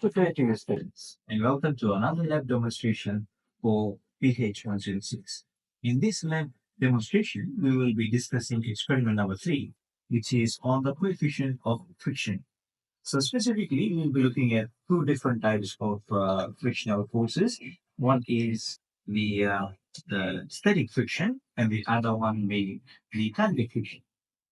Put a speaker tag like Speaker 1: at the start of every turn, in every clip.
Speaker 1: Welcome to your students, and welcome to another lab demonstration for PH106. In this lab demonstration, we will be discussing experiment number 3, which is on the coefficient of friction. So specifically, we'll be looking at two different types of frictional forces. One is the static friction, and the other one being the kinetic friction.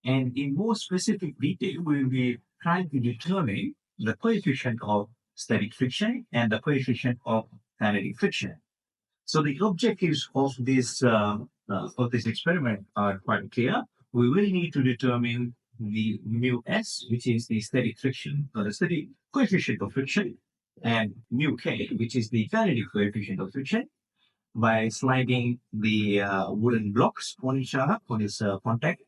Speaker 1: And in more specific detail, we will be trying to determine the coefficient of static friction and the coefficient of kinetic friction. So the objectives of this experiment are quite clear. We will need to determine the mu s, which is the static friction or the static coefficient of friction, and mu k, which is the kinetic coefficient of friction, by sliding the wooden blocks on each other on this contact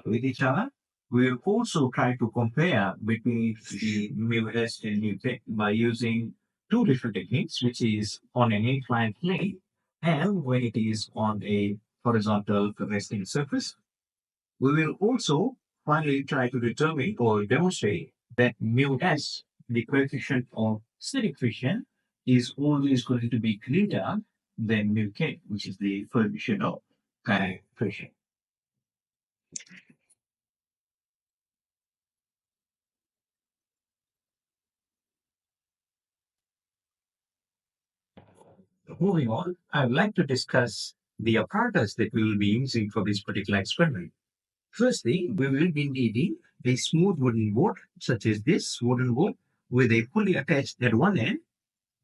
Speaker 1: with each other. We will also try to compare between the mu s and mu k by using two different techniques, which is on an inclined plane and when it is on a horizontal resting surface. We will also finally try to determine or demonstrate that mu s, the coefficient of static friction, is always going to be greater than mu k, which is the coefficient of kinetic friction. Moving on, I would like to discuss the apparatus that we will be using for this particular experiment. Firstly, we will be needing a smooth wooden board, such as this wooden board, with a pulley attached at one end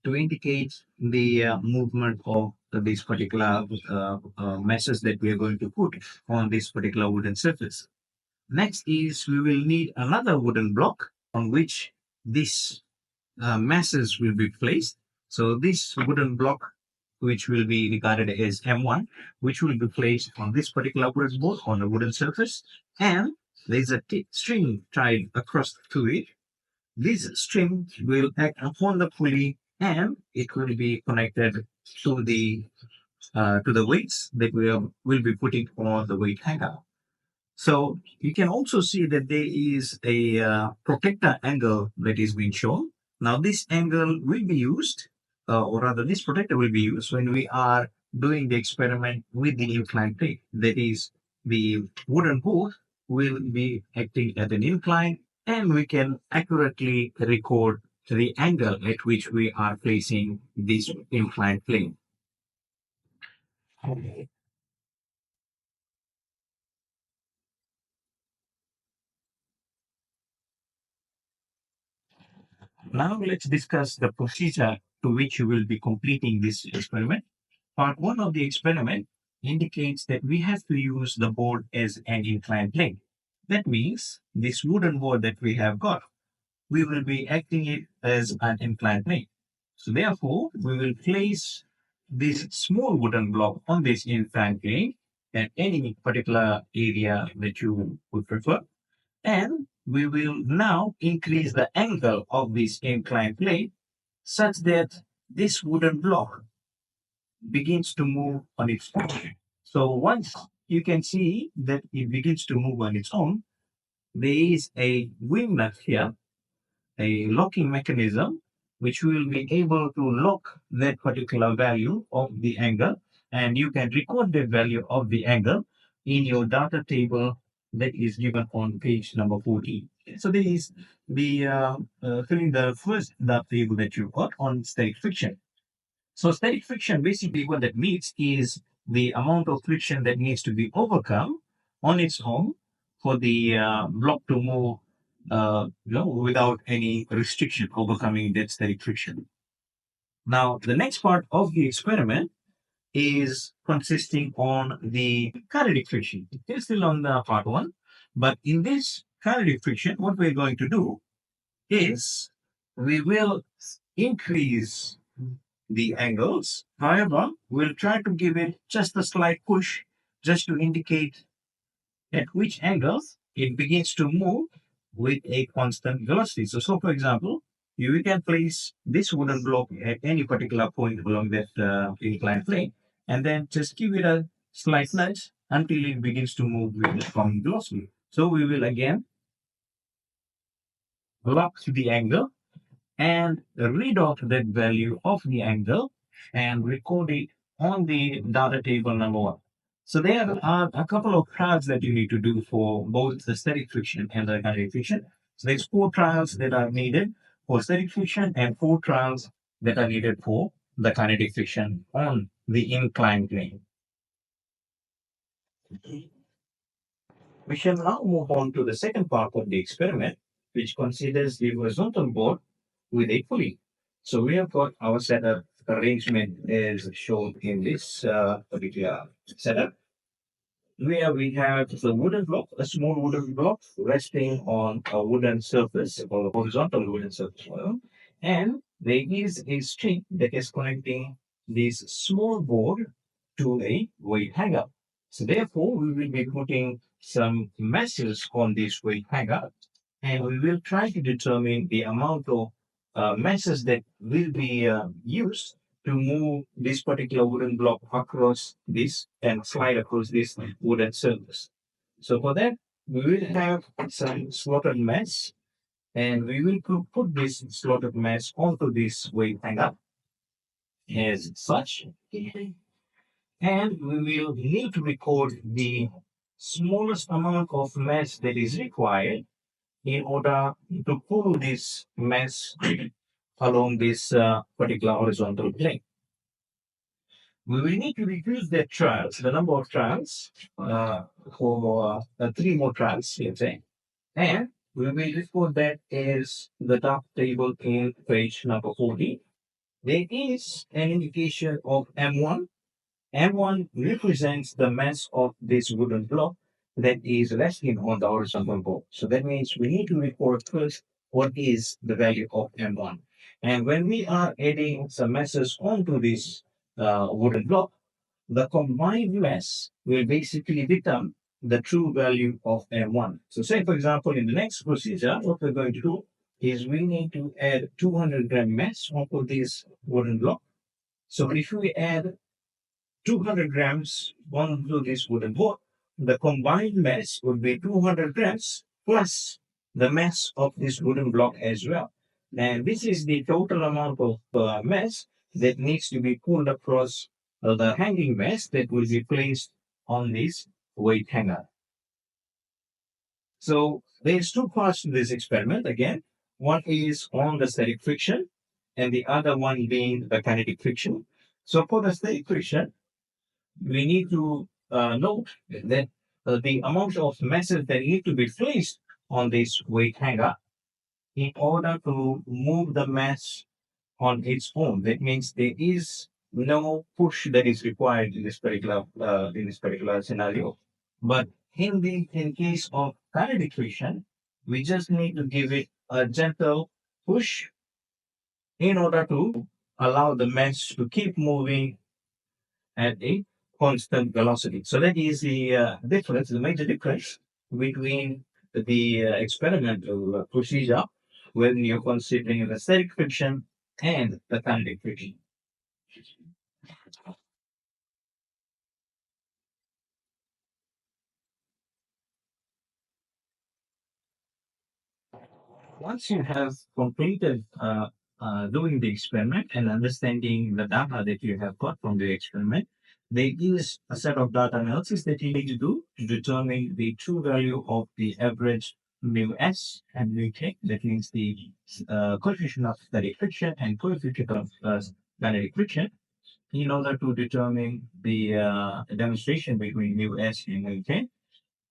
Speaker 1: to indicate the movement of these particular meshes that we are going to put on this particular wooden surface. Next is we will need another wooden block on which these masses will be placed. So this wooden block, which will be regarded as M1, which will be placed on this particular wooden board on a wooden surface, and there's a string tied across to it. This string will act upon the pulley, and it will be connected to the weights that will be putting on the weight hanger. So you can also see that there is a protector angle that is being shown. Now this angle will be used, or rather this protector will be used when we are doing the experiment with the inclined plane. That is, the wooden board will be acting at an incline, and we can accurately record the angle at which we are placing this inclined plane. Now let's discuss the procedure to which you will be completing this experiment. Part 1 of the experiment indicates that we have to use the board as an inclined plane. That means this wooden board that we have got, we will be acting it as an inclined plane. So therefore, we will place this small wooden block on this inclined plane at any particular area that you would prefer. And we will now increase the angle of this inclined plane such that this wooden block begins to move on its own. So once you can see that it begins to move on its own, there is a wing nut here, a locking mechanism, which will be able to lock that particular value of the angle, and you can record the value of the angle in your data table that is given on page number 14. So this is the filling the first data table that you got on static friction. So static friction, basically what that means is the amount of friction that needs to be overcome on its own for the block to move without any restriction overcoming that static friction. Now, the next part of the experiment is consisting on the kinetic friction. It's still on the part 1, but in this kinetic friction, what we're going to do is we will increase the angles. However, we'll try to give it just a slight push just to indicate at which angles it begins to move with a constant velocity. So for example, you can place this wooden block at any particular point along that inclined plane, and then just give it a slight nudge until it begins to move with a strong velocity. So we will again lock the angle and read out that value of the angle and record it on the data table number one. So there are a couple of trials that you need to do for both the static friction and the kinetic friction. So there's four trials that are needed for static friction and four trials that are needed for the kinetic friction on the inclined plane. We shall now move on to the second part of the experiment, which considers the horizontal board with a pulley. So we have got our setup arrangement as shown in this particular setup, where we have the wooden block, a small wooden block resting on a wooden surface or a horizontal wooden surface. And there is a string that is connecting this small board to a weight hanger. So therefore, we will be putting some meshes on this weight hanger, and we will try to determine the amount of meshes that will be used to move this particular wooden block across this and slide across this wooden surface. So for that, we will have some slotted mesh, and we will put this slotted mesh onto this weight hanger as such. And we will need to record the smallest amount of mesh that is required in order to pull this mesh along this particular horizontal plane. We will need to reduce the trials, the number of trials, for three more trials, let's say. And we will record that as the top table in page number 40. There is an indication of M1. M1 represents the mass of this wooden block that is resting on the horizontal board. So that means we need to record first what is the value of M1. And when we are adding some masses onto this wooden block, the combined mass will basically become the true value of M1. So say, for example, in the next procedure, what we're going to do is we need to add 200 gram mass onto this wooden block. So if we add 200 grams onto this wooden board, the combined mass would be 200 grams plus the mass of this wooden block as well. And this is the total amount of mass that needs to be pulled across the hanging mass that will be placed on this weight hanger. So there's two parts to this experiment again. One is on the static friction and the other one being the kinetic friction. So for the static friction, we need to note that the amount of masses that need to be placed on this weight hanger in order to move the mass on its own. That means there is no push that is required in this particular scenario. But in case of kinetic friction, we just need to give it a gentle push in order to allow the mass to keep moving at a constant velocity. So that is the difference, the major difference between the experimental procedure when you're considering the static friction and the kinetic friction. Once you have completed doing the experiment and understanding the data that you have got from the experiment, there is a set of data analysis that you need to do to determine the true value of the average mu s and mu k. That means the coefficient of static friction and coefficient of kinetic friction in order to determine the demonstration between mu s and mu k.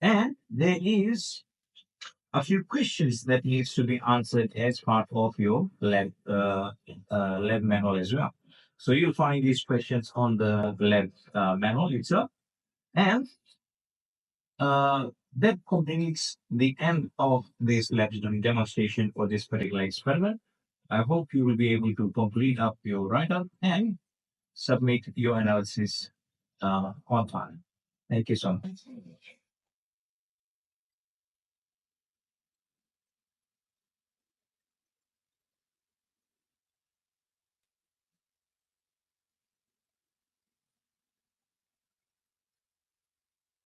Speaker 1: And there is a few questions that needs to be answered as part of your lab manual as well. So you'll find these questions on the lab manual itself, and that completes the end of this lab demonstration for this particular experiment. I hope you will be able to complete up your write-up and submit your analysis on time. Thank you so much.